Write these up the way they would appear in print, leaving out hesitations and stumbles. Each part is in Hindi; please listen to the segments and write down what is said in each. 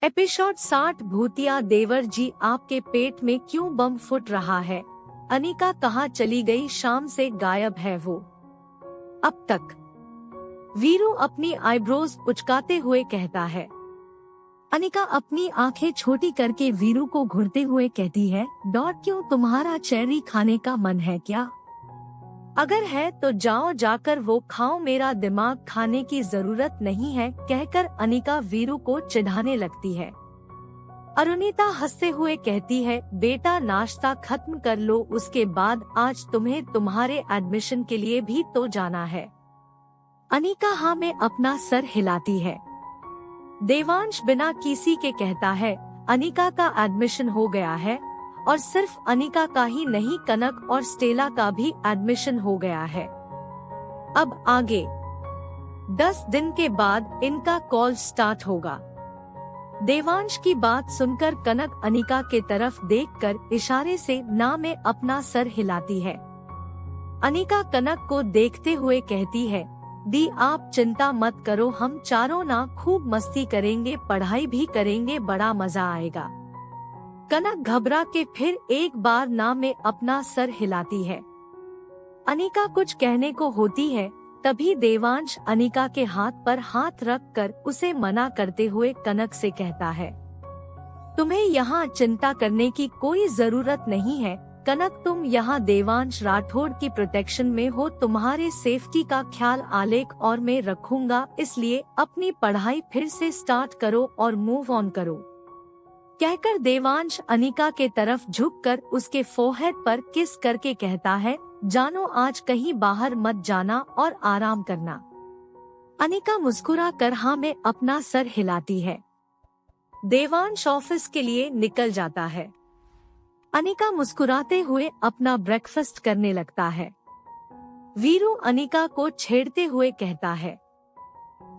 एपिसोड 60। भूतिया देवर जी, आपके पेट में क्यों बम फूट रहा है? अनिका कहाँ चली गई? शाम से गायब है वो अब तक। वीरू अपनी आईब्रोज उचकाते हुए कहता है। अनिका अपनी आंखें छोटी करके वीरू को घूरते हुए कहती है, डॉट क्यों, तुम्हारा चेरी खाने का मन है क्या? अगर है तो जाओ जाकर वो खाओ, मेरा दिमाग खाने की जरूरत नहीं है, कहकर अनिका वीरू को चिढ़ाने लगती है। अरुणिता हंसते हुए कहती है, बेटा नाश्ता खत्म कर लो, उसके बाद आज तुम्हें तुम्हारे एडमिशन के लिए भी तो जाना है। अनिका हाँ में अपना सर हिलाती है। देवांश बिना किसी के कहता है, अनिका का एडमिशन हो गया है, और सिर्फ अनिका का ही नहीं, कनक और स्टेला का भी एडमिशन हो गया है। अब आगे 10 दिन के बाद इनका कॉल स्टार्ट होगा। देवांश की बात सुनकर कनक अनिका के तरफ देखकर इशारे से ना में अपना सर हिलाती है। अनिका कनक को देखते हुए कहती है, दी आप चिंता मत करो, हम चारों ना खूब मस्ती करेंगे, पढ़ाई भी करेंगे, बड़ा मजा आएगा। कनक घबरा के फिर एक बार ना में अपना सर हिलाती है। अनिका कुछ कहने को होती है, तभी देवांश अनिका के हाथ पर हाथ रखकर उसे मना करते हुए कनक से कहता है, तुम्हें यहाँ चिंता करने की कोई जरूरत नहीं है कनक, तुम यहाँ देवांश राठौड़ की प्रोटेक्शन में हो, तुम्हारे सेफ्टी का ख्याल आलेख और मैं रखूंगा, इसलिए अपनी पढ़ाई फिर से स्टार्ट करो और मूव ऑन करो। कहकर देवांश अनिका के तरफ झुककर उसके फोरहेड पर किस करके कहता है, जानो आज कहीं बाहर मत जाना और आराम करना। अनिका मुस्कुरा कर हाँ में अपना सर हिलाती है। देवांश ऑफिस के लिए निकल जाता है। अनिका मुस्कुराते हुए अपना ब्रेकफास्ट करने लगता है। वीरू अनिका को छेड़ते हुए कहता है,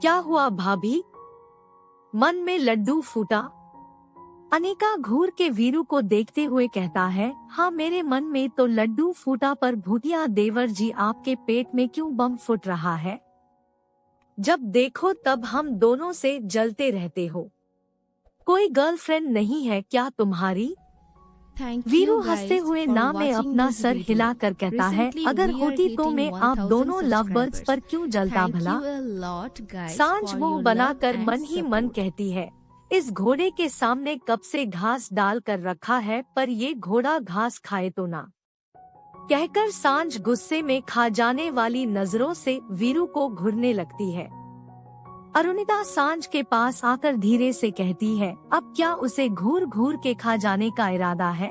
क्या हुआ भाभी, मन में लड्डू फूटा? अनिका घूर के वीरू को देखते हुए कहता है, हाँ मेरे मन में तो लड्डू फूटा, पर भूतिया देवर जी आपके पेट में क्यों बम फूट रहा है? जब देखो तब हम दोनों से जलते रहते हो। कोई गर्लफ्रेंड नहीं है क्या तुम्हारी? वीरू हंसते हुए ना में अपना सर हिला कर कहता है, अगर होती तो मैं आप दोनों लव बर्ड्स पर क्यों जलता भला? सांझ मुंह बनाकर मन ही मन कहती है, इस घोड़े के सामने कब से घास डाल कर रखा है, पर ये घोड़ा घास खाए तो ना। कहकर सांझ गुस्से में खा जाने वाली नजरों से वीरू को घूरने लगती है। अरुणिता सांझ के पास आकर धीरे से कहती है, अब क्या उसे घूर घूर के खा जाने का इरादा है?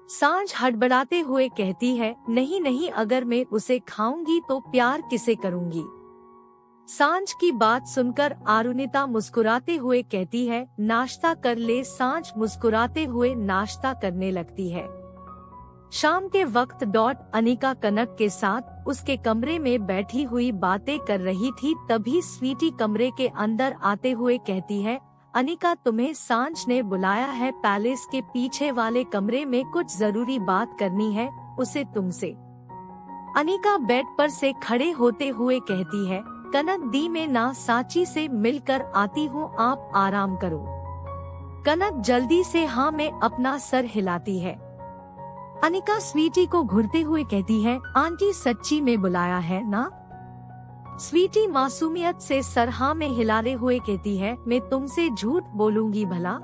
सांझ हड़बड़ाते हुए कहती है, नहीं नहीं, अगर मैं उसे खाऊंगी तो प्यार किसे करूंगी? सांझ की बात सुनकर अरुणिता मुस्कुराते हुए कहती है, नाश्ता कर ले। सांझ मुस्कुराते हुए नाश्ता करने लगती है। शाम के वक्त अनिका कनक के साथ उसके कमरे में बैठी हुई बातें कर रही थी, तभी स्वीटी कमरे के अंदर आते हुए कहती है, अनिका तुम्हें सांझ ने बुलाया है, पैलेस के पीछे वाले कमरे में कुछ जरूरी बात करनी है उसे तुमसे। अनिका बेड पर से खड़े होते हुए कहती है, कनक दी मैं ना साची से मिलकर आती हूँ, आप आराम करो। कनक जल्दी से हाँ में अपना सर हिलाती है। अनिका स्वीटी को घूरते हुए कहती है, आंटी सच्ची में बुलाया है ना? स्वीटी मासूमियत से सर हाँ में हिलाते हुए कहती है, मैं तुमसे झूठ बोलूंगी भला?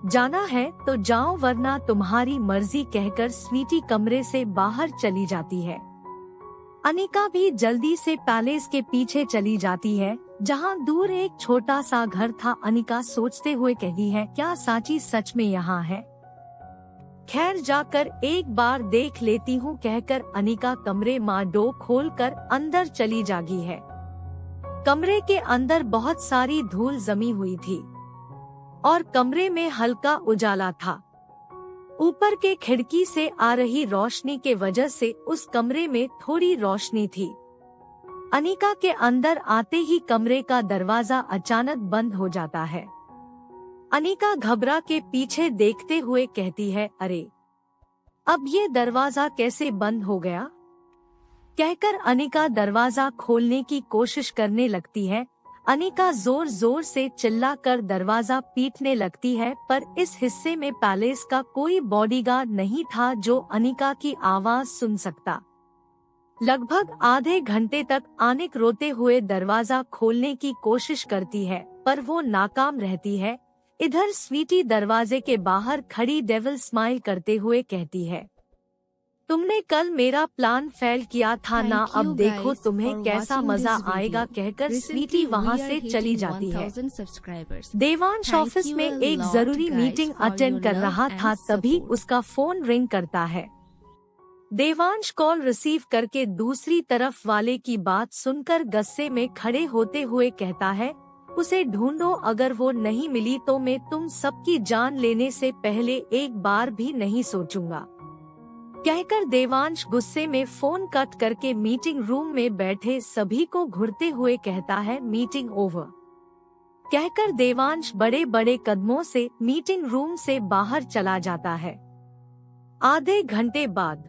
जाना है तो जाओ वरना तुम्हारी मर्जी, कहकर स्वीटी कमरे से बाहर चली जाती है। अनिका भी जल्दी से पैलेस के पीछे चली जाती है, जहां दूर एक छोटा सा घर था। अनिका सोचते हुए कहती है, क्या साची सच में यहाँ है? खैर जाकर एक बार देख लेती हूँ, कहकर अनिका कमरे माँ डोर खोलकर अंदर चली जागी है। कमरे के अंदर बहुत सारी धूल जमी हुई थी और कमरे में हल्का उजाला था। ऊपर के खिड़की से आ रही रोशनी के वजह से उस कमरे में थोड़ी रोशनी थी। अनिका के अंदर आते ही कमरे का दरवाजा अचानक बंद हो जाता है। अनिका घबरा के पीछे देखते हुए कहती है, अरे अब ये दरवाजा कैसे बंद हो गया? कहकर अनिका दरवाजा खोलने की कोशिश करने लगती है। अनिका जोर जोर से चिल्लाकर दरवाजा पीटने लगती है, पर इस हिस्से में पैलेस का कोई बॉडीगार्ड नहीं था जो अनिका की आवाज सुन सकता। लगभग आधे घंटे तक अनिक रोते हुए दरवाजा खोलने की कोशिश करती है, पर वो नाकाम रहती है। इधर स्वीटी दरवाजे के बाहर खड़ी डेविल स्माइल करते हुए कहती है, तुमने कल मेरा प्लान फेल किया था ना, अब देखो तुम्हें कैसा मजा आएगा, कहकर स्वीटी वहां से चली जाती है। देवांश ऑफिस में एक जरूरी मीटिंग अटेंड कर रहा था, तभी उसका फोन रिंग करता है। देवांश कॉल रिसीव करके दूसरी तरफ वाले की बात सुनकर गुस्से में खड़े होते हुए कहता है, उसे ढूंढो, अगर वो नहीं मिली तो मैं तुम सबकी जान लेने से पहले एक बार भी नहीं सोचूंगा। कहकर देवांश गुस्से में फोन कट करके मीटिंग रूम में बैठे सभी को घूरते हुए कहता है, मीटिंग ओवर। कहकर देवांश बड़े बड़े कदमों से मीटिंग रूम से बाहर चला जाता है। आधे घंटे बाद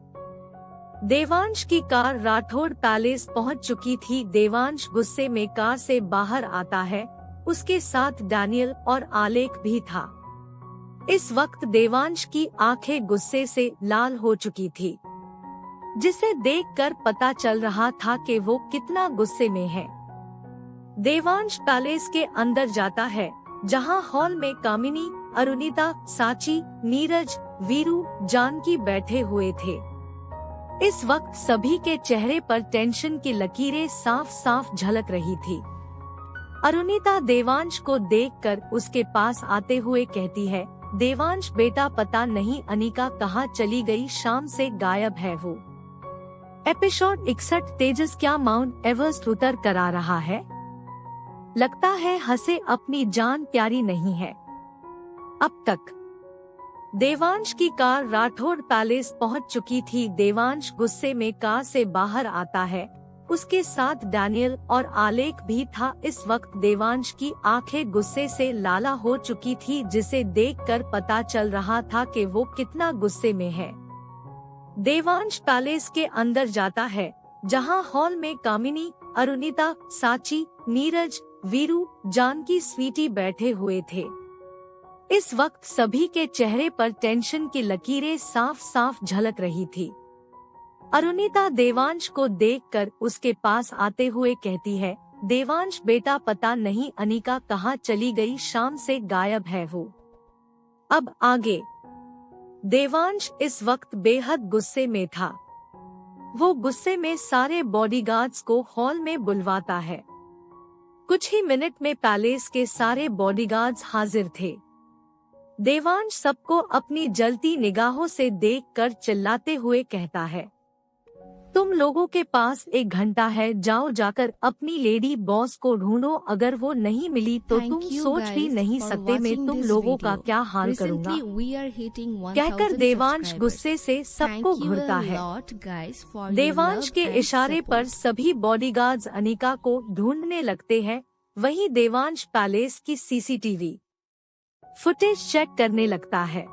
देवांश की कार राठौड़ पैलेस पहुंच चुकी थी। देवांश गुस्से में कार से बाहर आता है, उसके साथ डैनियल और आलेख भी था। इस वक्त देवांश की आंखें गुस्से से लाल हो चुकी थी, जिसे देखकर पता चल रहा था कि वो कितना गुस्से में है। देवांश पैलेस के अंदर जाता है, जहां हॉल में कामिनी, अरुणिता, साची, नीरज, वीरू, जानकी बैठे हुए थे। इस वक्त सभी के चेहरे पर टेंशन की लकीरें साफ साफ झलक रही थी। अरुणिता देवांश को देखकर उसके पास आते हुए कहती है, देवांश बेटा, पता नहीं अनिका कहाँ चली गई, शाम से गायब है वो। एपिसोड 61 तेजस क्या माउंट एवरेस्ट उतर करा रहा है? लगता है हंसे अपनी जान प्यारी नहीं है। अब तक देवांश की कार राठौड़ पैलेस पहुंच चुकी थी। देवांश गुस्से में कार से बाहर आता है, उसके साथ डैनियल और आलेख भी था। इस वक्त देवांश की आंखें गुस्से से लाला हो चुकी थी, जिसे देखकर पता चल रहा था कि वो कितना गुस्से में है। देवांश पैलेस के अंदर जाता है, जहां हॉल में कामिनी, अरुणिता, साची, नीरज, वीरू, जानकी, स्वीटी बैठे हुए थे। इस वक्त सभी के चेहरे पर टेंशन की लकीरें साफ साफ झलक रही थी। अरुणिता देवांश को देखकर उसके पास आते हुए कहती है, देवांश बेटा, पता नहीं अनिका कहाँ चली गई, शाम से गायब है वो। अब आगे देवांश इस वक्त बेहद गुस्से में था। वो गुस्से में सारे बॉडीगार्ड्स को हॉल में बुलवाता है। कुछ ही मिनट में पैलेस के सारे बॉडीगार्ड्स हाजिर थे। देवांश सबको अपनी जलती निगाहों से देखकर चिल्लाते हुए कहता है, तुम लोगों के पास 1 घंटा है, जाओ जाकर अपनी लेडी बॉस को ढूंढो, अगर वो नहीं मिली तो तुम सोच भी नहीं सकते मैं तुम लोगों का क्या हाल करूंगा। कहकर देवांश गुस्से से सबको घूरता है। देवांश के इशारे पर सभी बॉडीगार्ड्स अनिका को ढूंढने लगते हैं। वहीं देवांश पैलेस की सीसीटीवी फुटेज चेक करने लगता है।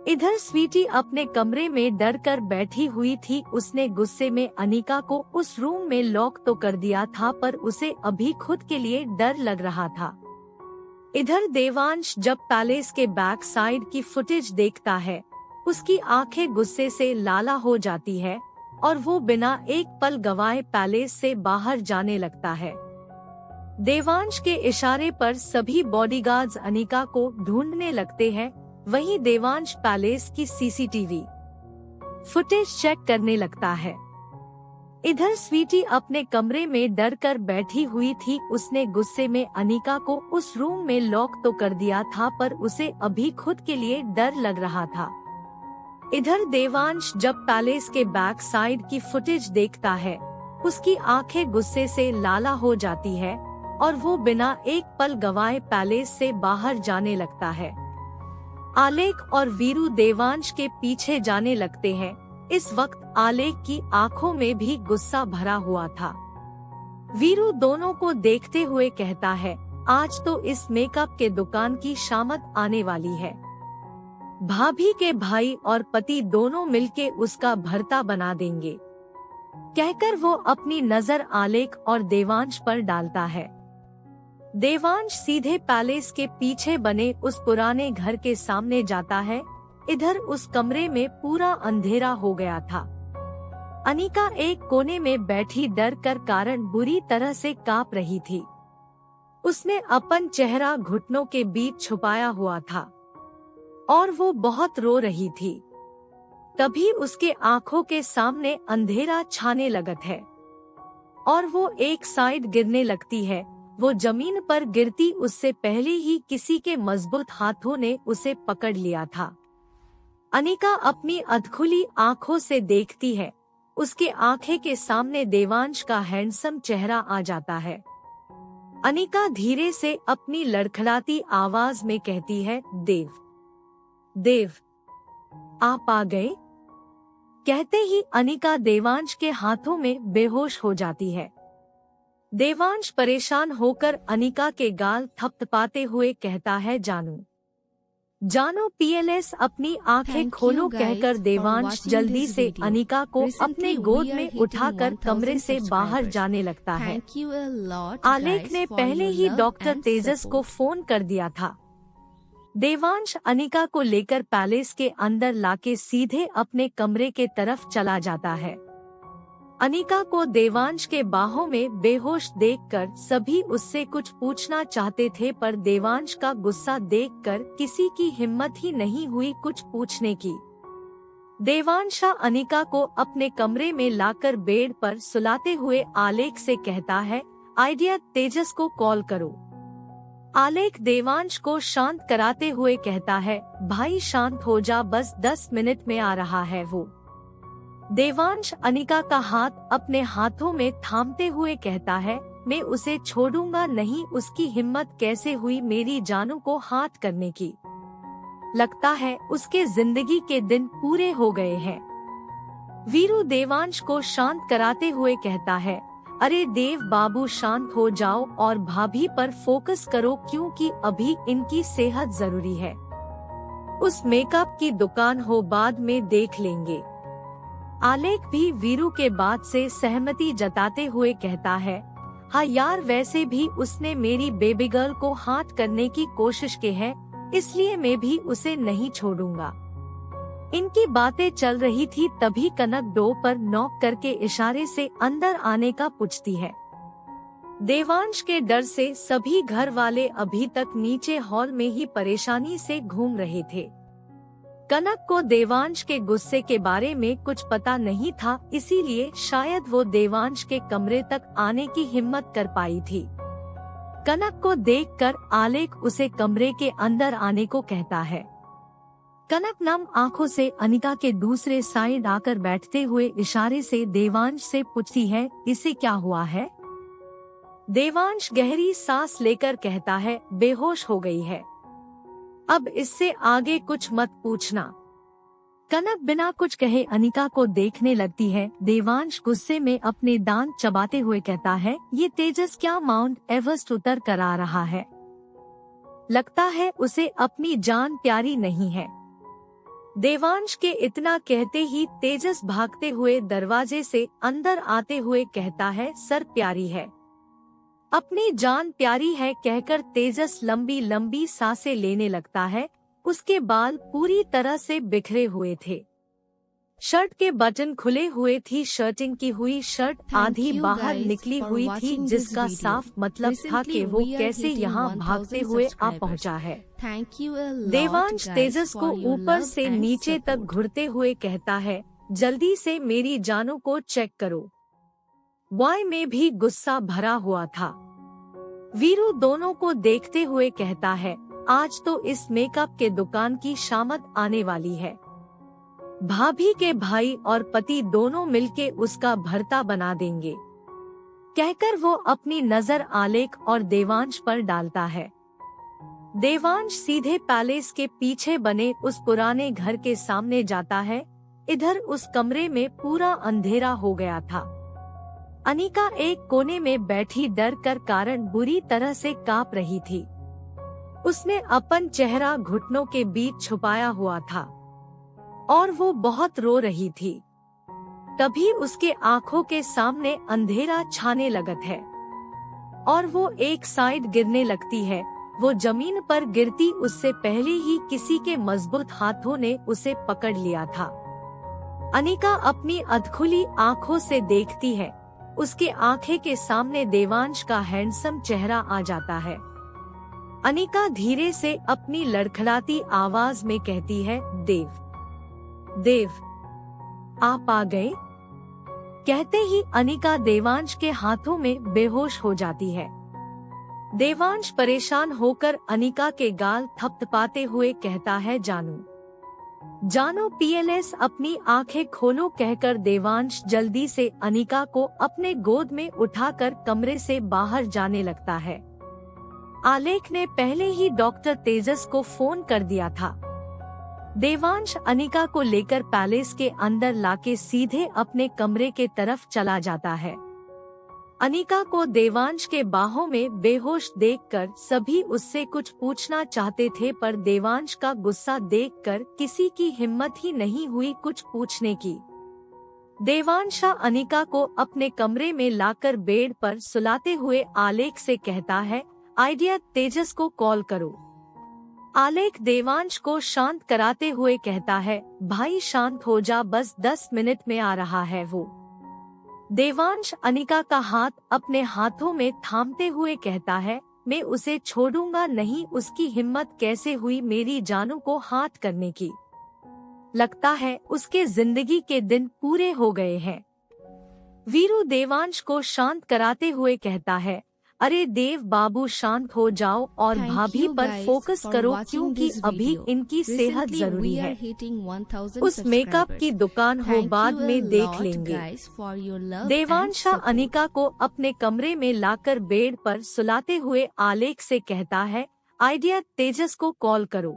इधर स्वीटी अपने कमरे में डर कर बैठी हुई थी। उसने गुस्से में अनिका को उस रूम में लॉक तो कर दिया था, पर उसे अभी खुद के लिए डर लग रहा था। इधर देवांश जब पैलेस के बैक साइड की फुटेज देखता है, उसकी आंखें गुस्से से लाला हो जाती है और वो बिना एक पल गवाए पैलेस से बाहर जाने लगता है। देवांश के इशारे पर सभी बॉडीगार्ड्स अनिका को ढूंढने लगते हैं। वहीं देवांश पैलेस की सीसीटीवी फुटेज चेक करने लगता है। इधर स्वीटी अपने कमरे में डर कर बैठी हुई थी। उसने गुस्से में अनिका को उस रूम में लॉक तो कर दिया था, पर उसे अभी खुद के लिए डर लग रहा था। इधर देवांश जब पैलेस के बैक साइड की फुटेज देखता है, उसकी आंखें गुस्से से लाला हो जाती है और वो बिना एक पल गवाए पैलेस से बाहर जाने लगता है। आलेख और वीरू देवांश के पीछे जाने लगते हैं। इस वक्त आलेख की आंखों में भी गुस्सा भरा हुआ था। वीरू दोनों को देखते हुए कहता है, आज तो इस मेकअप के दुकान की शामत आने वाली है। भाभी के भाई और पति दोनों मिलके उसका भरता बना देंगे। कहकर वो अपनी नजर आलेख और देवांश पर डालता है। देवांश सीधे पैलेस के पीछे बने उस पुराने घर के सामने जाता है। इधर उस कमरे में पूरा अंधेरा हो गया था। अनिका एक कोने में बैठी डर कर कारण बुरी तरह से कांप रही थी। उसने अपन चेहरा घुटनों के बीच छुपाया हुआ था और वो बहुत रो रही थी। तभी उसके आंखों के सामने अंधेरा छाने लगत है और वो एक साइड गिरने लगती है। वो जमीन पर गिरती उससे पहले ही किसी के मजबूत हाथों ने उसे पकड़ लिया था। अनिका अपनी अधखुली आंखों से देखती है। उसके आंखें के सामने देवांश का हैंडसम चेहरा आ जाता है। अनिका धीरे से अपनी लड़खड़ाती आवाज में कहती है, देव, देव, आप आ गए। कहते ही अनिका देवांश के हाथों में बेहोश हो जाती है। देवांश परेशान होकर अनिका के गाल थपथपाते हुए कहता है, जानू, जानो पीएलएस, अपनी आंखें खोलो कहकर देवांश जल्दी से अनिका को अपने गोद में उठाकर कमरे से बाहर जाने लगता है। आलेख ने पहले ही डॉक्टर तेजस को फोन कर दिया था। देवांश अनिका को लेकर पैलेस के अंदर लाके सीधे अपने कमरे के तरफ चला जाता है। अनिका को देवांश के बाहों में बेहोश देखकर सभी उससे कुछ पूछना चाहते थे, पर देवांश का गुस्सा देखकर किसी की हिम्मत ही नहीं हुई कुछ पूछने की। देवांश अनिका को अपने कमरे में लाकर बेड पर सुलाते हुए आलेख से कहता है, आइडिया तेजस को कॉल करो। आलेख देवांश को शांत कराते हुए कहता है, भाई शांत हो जा, बस 10 मिनट में आ रहा है वो। देवांश अनिका का हाथ अपने हाथों में थामते हुए कहता है, मैं उसे छोड़ूंगा नहीं, उसकी हिम्मत कैसे हुई मेरी जानू को हाथ करने की। लगता है उसके जिंदगी के दिन पूरे हो गए हैं। वीरू देवांश को शांत कराते हुए कहता है, अरे देव बाबू शांत हो जाओ और भाभी पर फोकस करो, क्योंकि अभी इनकी सेहत जरूरी है। उस मेकअप की दुकान हो बाद में देख लेंगे। आलेख भी वीरू के बात से सहमति जताते हुए कहता है, हाँ यार, वैसे भी उसने मेरी बेबी गर्ल को हाथ करने की कोशिश की है, इसलिए मैं भी उसे नहीं छोड़ूंगा। इनकी बातें चल रही थी तभी कनक डोर पर नॉक करके इशारे से अंदर आने का पूछती है। देवांश के डर से सभी घर वाले अभी तक नीचे हॉल में ही परेशानी से घूम रहे थे। कनक को देवांश के गुस्से के बारे में कुछ पता नहीं था, इसीलिए शायद वो देवांश के कमरे तक आने की हिम्मत कर पाई थी। कनक को देखकर आलेख उसे कमरे के अंदर आने को कहता है। कनक नम आंखों से अनिका के दूसरे साइड आकर बैठते हुए इशारे से देवांश से पूछती है, इसे क्या हुआ है। देवांश गहरी सांस लेकर कहता है, बेहोश हो गई है, अब इससे आगे कुछ मत पूछना। कनक बिना कुछ कहे अनिका को देखने लगती है। देवांश गुस्से में अपने दांत चबाते हुए कहता है, ये तेजस क्या माउंट एवरेस्ट उतर कर आ रहा है। लगता है उसे अपनी जान प्यारी नहीं है। देवांश के इतना कहते ही तेजस भागते हुए दरवाजे से अंदर आते हुए कहता है, सर प्यारी है, अपनी जान प्यारी है कहकर तेजस लंबी लंबी सांसें लेने लगता है। उसके बाल पूरी तरह से बिखरे हुए थे, शर्ट के बटन खुले हुए थी, शर्टिंग की हुई शर्ट आधी बाहर निकली हुई थी, जिसका साफ मतलब था कि वो कैसे यहाँ भागते हुए आ पहुँचा है। देवांश तेजस को ऊपर से नीचे तक घुरते हुए कहता है, जल्दी से मेरी जानू को चेक करो। बॉय में भी गुस्सा भरा हुआ था। वीरू दोनों को देखते हुए कहता है, आज तो इस मेकअप के दुकान की शामत आने वाली है। भाभी के भाई और पति दोनों मिलके उसका भरता बना देंगे। कहकर वो अपनी नजर आलेख और देवांश पर डालता है। देवांश सीधे पैलेस के पीछे बने उस पुराने घर के सामने जाता है। इधर उस कमरे में पूरा अंधेरा हो गया था। अनिका एक कोने में बैठी डर कर कारण बुरी तरह से कांप रही थी। उसने अपन चेहरा घुटनों के बीच छुपाया हुआ था और वो बहुत रो रही थी। तभी उसके आंखों के सामने अंधेरा छाने लगत है। और वो एक साइड गिरने लगती है। वो जमीन पर गिरती उससे पहले ही किसी के मजबूत हाथों ने उसे पकड़ लिया था। अनिका अपनी अधखुली आंखों से देखती है। उसके आंखें के सामने देवांश का हैंडसम चेहरा आ जाता है। अनिका धीरे से अपनी लड़खड़ाती आवाज में कहती है, देव, आप आ गए। कहते ही अनिका देवांश के हाथों में बेहोश हो जाती है। देवांश परेशान होकर अनिका के गाल थपथपाते हुए कहता है, जानो पीएलएस अपनी आंखें खोलो कहकर देवांश जल्दी से अनिका को अपने गोद में उठाकर कमरे से बाहर जाने लगता है। आलेख ने पहले ही डॉक्टर तेजस को फोन कर दिया था। देवांश अनिका को लेकर पैलेस के अंदर लाके सीधे अपने कमरे के तरफ चला जाता है। अनिका को देवांश के बाहों में बेहोश देखकर सभी उससे कुछ पूछना चाहते थे, पर देवांश का गुस्सा देखकर किसी की हिम्मत ही नहीं हुई कुछ पूछने की। देवांश अनिका को अपने कमरे में लाकर बेड पर सुलाते हुए आलेख से कहता है, आइडिया तेजस को कॉल करो। आलेख देवांश को शांत कराते हुए कहता है, भाई शांत हो जा, बस 10 मिनट में आ रहा है वो। देवांश अनिका का हाथ अपने हाथों में थामते हुए कहता है, मैं उसे छोड़ूंगा नहीं, उसकी हिम्मत कैसे हुई मेरी जानू को हाथ करने की। लगता है उसके जिंदगी के दिन पूरे हो गए हैं। वीरू देवांश को शांत कराते हुए कहता है, अरे देव बाबू शांत हो जाओ और भाभी पर फोकस करो क्योंकि अभी इनकी सेहत जरूरी है। उस मेकअप की दुकान हो बाद में देख लेंगे। देवांश अनिका को अपने कमरे में लाकर बेड पर सुलाते हुए आलेख से कहता है, आइडिया तेजस को कॉल करो।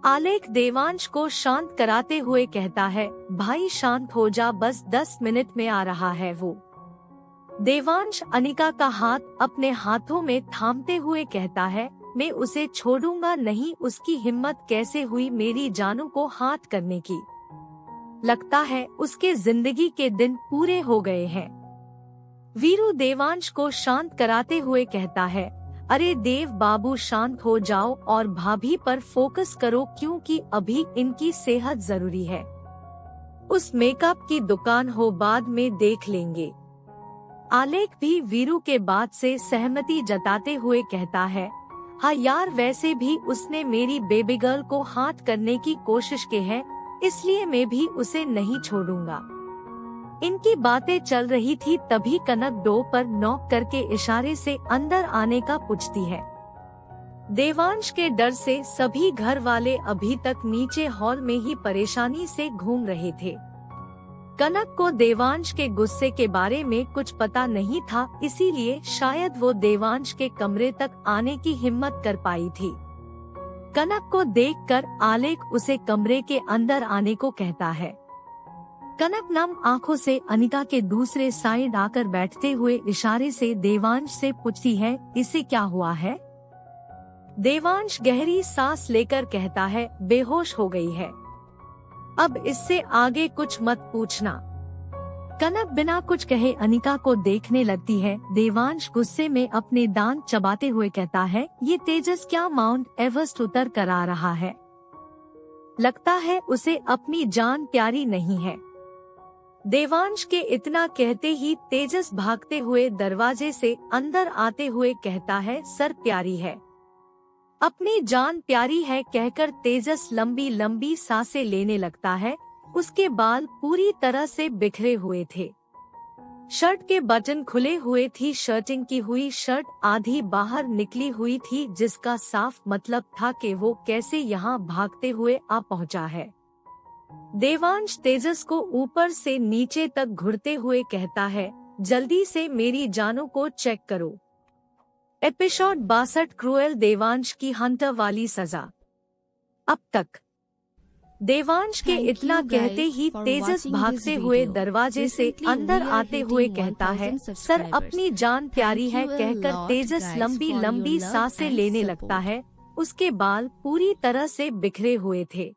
आलेख देवांश को शांत कराते हुए कहता है, भाई शांत हो जा, बस 10 मिनट में आ रहा है वो। देवांश अनिका का हाथ अपने हाथों में थामते हुए कहता है, मैं उसे छोड़ूंगा नहीं, उसकी हिम्मत कैसे हुई मेरी जानू को हाथ करने की। लगता है उसके जिंदगी के दिन पूरे हो गए हैं। वीरू देवांश को शांत कराते हुए कहता है, अरे देव बाबू शांत हो जाओ और भाभी पर फोकस करो क्योंकि अभी इनकी सेहत जरूरी है। उस मेकअप की दुकान हो बाद में देख लेंगे। आलेख भी वीरू के बात से सहमति जताते हुए कहता है, हाँ यार, वैसे भी उसने मेरी बेबी गर्ल को हाथ करने की कोशिश की है, इसलिए मैं भी उसे नहीं छोड़ूंगा। इनकी बातें चल रही थी तभी कनक डोर पर नॉक करके इशारे से अंदर आने का पूछती है। देवांश के डर से सभी घर वाले अभी तक नीचे हॉल में ही परेशानी से घूम रहे थे। कनक को देवांश के गुस्से के बारे में कुछ पता नहीं था, इसीलिए शायद वो देवांश के कमरे तक आने की हिम्मत कर पाई थी। कनक को देखकर आलेख उसे कमरे के अंदर आने को कहता है। कनक नम आंखों से अनिका के दूसरे साइड आकर बैठते हुए इशारे से देवांश से पूछती है, इसे क्या हुआ है। देवांश गहरी सांस लेकर कहता है, बेहोश हो गई है, अब इससे आगे कुछ मत पूछना। कनक बिना कुछ कहे अनिका को देखने लगती है। देवांश गुस्से में अपने दांत चबाते हुए कहता है, ये तेजस क्या माउंट एवरेस्ट उतर कर आ रहा है। लगता है उसे अपनी जान प्यारी नहीं है। देवांश के इतना कहते ही तेजस भागते हुए दरवाजे से अंदर आते हुए कहता है, सर प्यारी है, अपनी जान प्यारी है कहकर तेजस लंबी लंबी सांसें लेने लगता है। उसके बाल पूरी तरह से बिखरे हुए थे। शर्ट के बटन खुले हुए थी, शर्टिंग की हुई शर्ट आधी बाहर निकली हुई थी, जिसका साफ मतलब था कि वो कैसे यहाँ भागते हुए आ पहुँचा है। देवांश तेजस को ऊपर से नीचे तक घुरते हुए कहता है, जल्दी से मेरी जानों को चेक करो। एपिसोड 62 क्रूएल देवांश की हंटर वाली सजा। अब तक देवांश के इतना कहते ही तेजस भागते हुए दरवाजे से अंदर आते हुए कहता है, सर अपनी जान प्यारी है कहकर तेजस लंबी लंबी सांसें लेने लगता है। उसके बाल पूरी तरह से बिखरे हुए थे।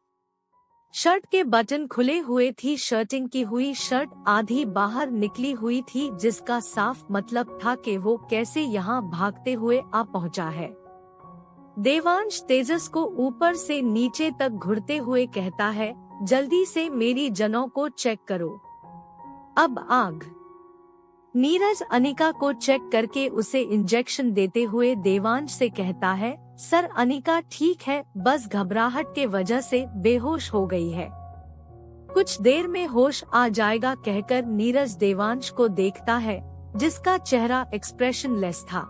शर्ट के बटन खुले हुए थी। शर्टिंग की हुई शर्ट आधी बाहर निकली हुई थी, जिसका साफ मतलब था कि वो कैसे यहाँ भागते हुए आ पहुँचा है। देवांश तेजस को ऊपर से नीचे तक घुरते हुए कहता है, जल्दी से मेरी जनों को चेक करो। अब आग। नीरज अनिका को चेक करके उसे इंजेक्शन देते हुए देवांश से कहता है, सर अनिका ठीक है, बस घबराहट के वजह से बेहोश हो गई है, कुछ देर में होश आ जाएगा कहकर नीरज देवांश को देखता है, जिसका चेहरा एक्सप्रेशनलेस था।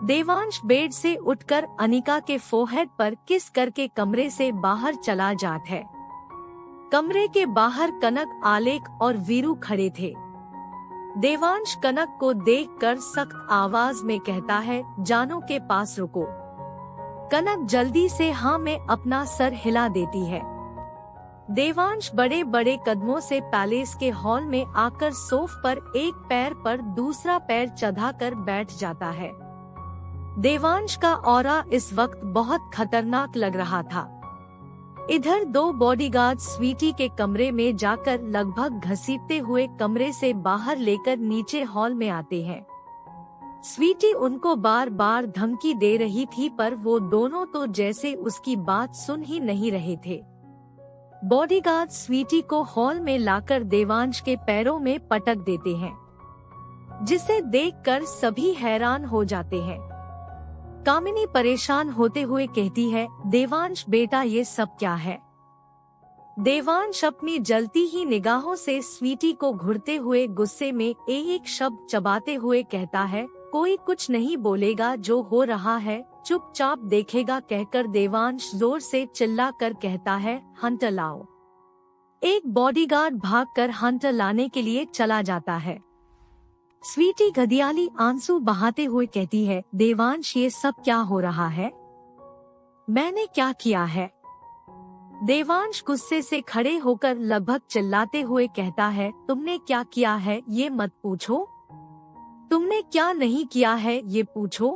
देवांश बेड से उठकर अनिका के फोरहेड पर किस करके कमरे से बाहर चला जाता है। कमरे के बाहर कनक, आलेख और वीरू खड़े थे। देवांश कनक को देखकर सख्त आवाज में कहता है, जानू के पास रुको। कनक जल्दी से हाँ में अपना सर हिला देती है। देवांश बड़े बड़े कदमों से पैलेस के हॉल में आकर सोफ पर एक पैर पर दूसरा पैर चढ़ाकर बैठ जाता है। देवांश का ऑरा इस वक्त बहुत खतरनाक लग रहा था। इधर दो बॉडीगार्ड स्वीटी के कमरे में जाकर लगभग घसीटते हुए कमरे से बाहर लेकर नीचे हॉल में आते हैं। स्वीटी उनको बार बार धमकी दे रही थी, पर वो दोनों तो जैसे उसकी बात सुन ही नहीं रहे थे। बॉडीगार्ड स्वीटी को हॉल में लाकर देवांश के पैरों में पटक देते हैं, जिसे देखकर सभी हैरान हो जाते हैं। कामिनी परेशान होते हुए कहती है, देवांश बेटा ये सब क्या है? देवांश अपनी जलती ही निगाहों से स्वीटी को घूरते हुए गुस्से में एक शब्द चबाते हुए कहता है, कोई कुछ नहीं बोलेगा, जो हो रहा है चुपचाप देखेगा कहकर देवांश जोर से चिल्लाकर कहता है, हंटर लाओ। एक बॉडीगार्ड भागकर हंटर लाने के लिए चला जाता है। स्वीटी घदियाली आंसू बहाते हुए कहती है, देवांश ये सब क्या हो रहा है? मैंने क्या किया है? देवांश गुस्से से खड़े होकर लगभग चिल्लाते हुए कहता है, तुमने क्या किया है ये मत पूछो, तुमने क्या नहीं किया है ये पूछो।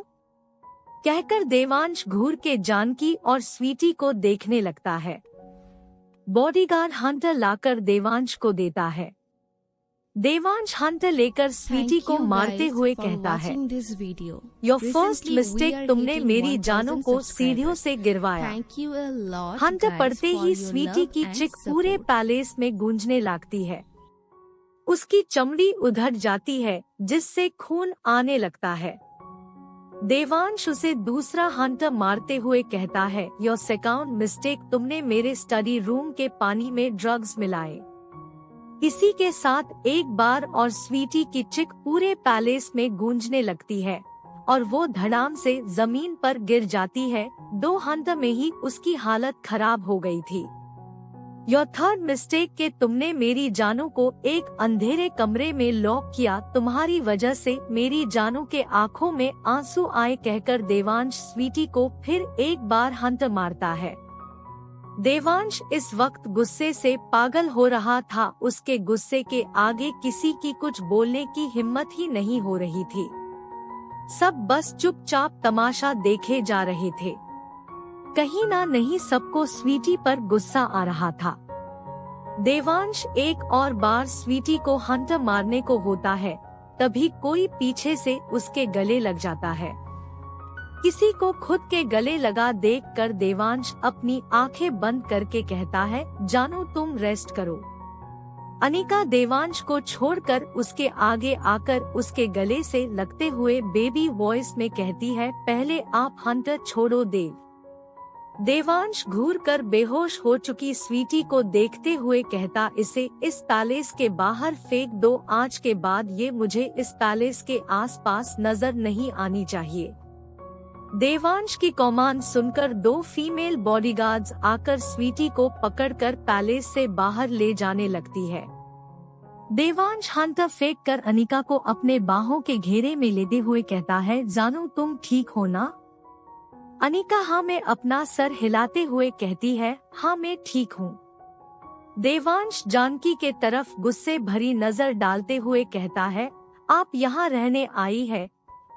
कहकर देवांश घूर के जानकी और स्वीटी को देखने लगता है। बॉडीगार्ड हंटर लाकर देवांश को देता है। देवांश हंटर लेकर स्वीटी को मारते हुए कहता है, योर फर्स्ट मिस्टेक, तुमने मेरी जानों को सीढ़ियों से गिरवाया। हंटर पड़ते ही स्वीटी की चिक पूरे पैलेस में गूंजने लगती है। उसकी चमड़ी उधड़ जाती है, जिससे खून आने लगता है। देवांश उसे दूसरा हंटर मारते हुए कहता है, योर सेकंड मिस्टेक, तुमने मेरे स्टडी रूम के पानी में ड्रग्स मिलाए। इसी के साथ एक बार और स्वीटी की चिक पूरे पैलेस में गूंजने लगती है और वो धड़ाम से जमीन पर गिर जाती है। 2 हंटर में ही उसकी हालत खराब हो गई थी। योर थर्ड मिस्टेक के तुमने मेरी जानों को एक अंधेरे कमरे में लॉक किया। तुम्हारी वजह से मेरी जानों के आंखों में आंसू आए कहकर देवांश स्वीटी को फिर एक बार हंटर मारता है। देवांश इस वक्त गुस्से से पागल हो रहा था। उसके गुस्से के आगे किसी की कुछ बोलने की हिम्मत ही नहीं हो रही थी। सब बस चुपचाप तमाशा देखे जा रहे थे। कहीं ना नहीं सबको स्वीटी पर गुस्सा आ रहा था। देवांश एक और बार स्वीटी को हंटर मारने को होता है, तभी कोई पीछे से उसके गले लग जाता है। किसी को खुद के गले लगा देखकर देवांश अपनी आंखें बंद करके कहता है, जानू तुम रेस्ट करो। अनिका देवांश को छोड़कर उसके आगे आकर उसके गले से लगते हुए बेबी वॉइस में कहती है, पहले आप हंटर छोड़ो देव। देवांश घूर कर बेहोश हो चुकी स्वीटी को देखते हुए कहता, इसे इस पैलेस के बाहर फेंक दो। आज के बाद ये मुझे इस पैलेस के आसपास नजर नहीं आनी चाहिए। देवांश की कमांड सुनकर 2 फीमेल बॉडीगार्ड्स आकर स्वीटी को पकड़कर पैलेस से बाहर ले जाने लगती है। देवांश हंटर फेंक कर अनिका को अपने बाहों के घेरे में लेते हुए कहता है, जानू तुम ठीक हो ना? अनिका हाँ में अपना सर हिलाते हुए कहती है, हाँ मैं ठीक हूँ। देवांश जानकी के तरफ गुस्से भरी नजर डालते हुए कहता है, आप यहाँ रहने आई है,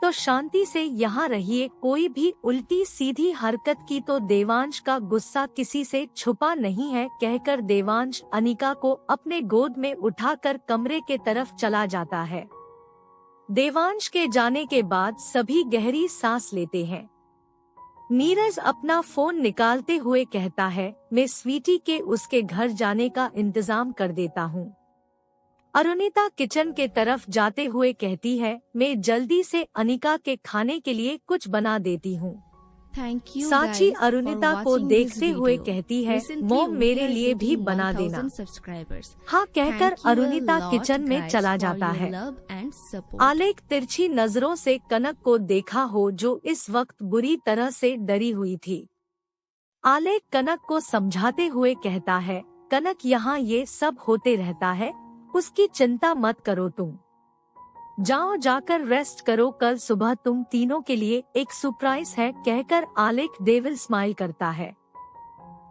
तो शांति से यहाँ रहिए, कोई भी उल्टी सीधी हरकत की तो देवांश का गुस्सा किसी से छुपा नहीं है, कहकर देवांश अनिका को अपने गोद में उठाकर कमरे के तरफ चला जाता है। देवांश के जाने के बाद सभी गहरी सांस लेते हैं। नीरज अपना फोन निकालते हुए कहता है, मैं स्वीटी के उसके घर जाने का इंतजाम कर देता हूँ। अरुणिता किचन के तरफ जाते हुए कहती है, मैं जल्दी से अनिका के खाने के लिए कुछ बना देती हूँ। साची अरुणिता को देखते हुए कहती है, मॉम मेरे लिए भी बना देना। हाँ कहकर अरुणिता किचन में चला जाता है। आलेख तिरछी नजरों से कनक को देखा हो, जो इस वक्त बुरी तरह से डरी हुई थी। आलेख कनक को समझाते हुए कहता है, कनक यहाँ ये सब होते रहता है, उसकी चिंता मत करो, तुम जाओ जाकर रेस्ट करो, कल सुबह तुम तीनों के लिए एक सरप्राइज है, कहकर आलेख डेविल स्माइल करता है।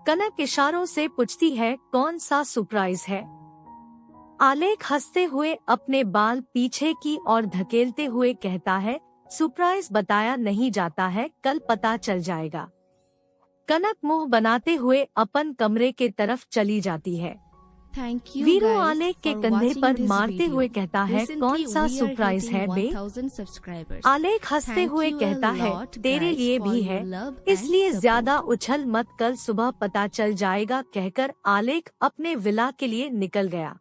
कनक इशारों से पूछती है, कौन सा सरप्राइज है? आलेख हंसते हुए अपने बाल पीछे की ओर धकेलते हुए कहता है, सरप्राइज बताया नहीं जाता है, कल पता चल जाएगा। कनक मुंह बनाते हुए अपन कमरे के तरफ चली जाती है। वीरू आलेख के कंधे पर मारते हुए कहता है, कौन सा सरप्राइज है बे? आलेख हंसते हुए कहता है, तेरे लिए भी है, इसलिए ज्यादा उछल मत, कल सुबह पता चल जाएगा, कहकर आलेख अपने विला के लिए निकल गया।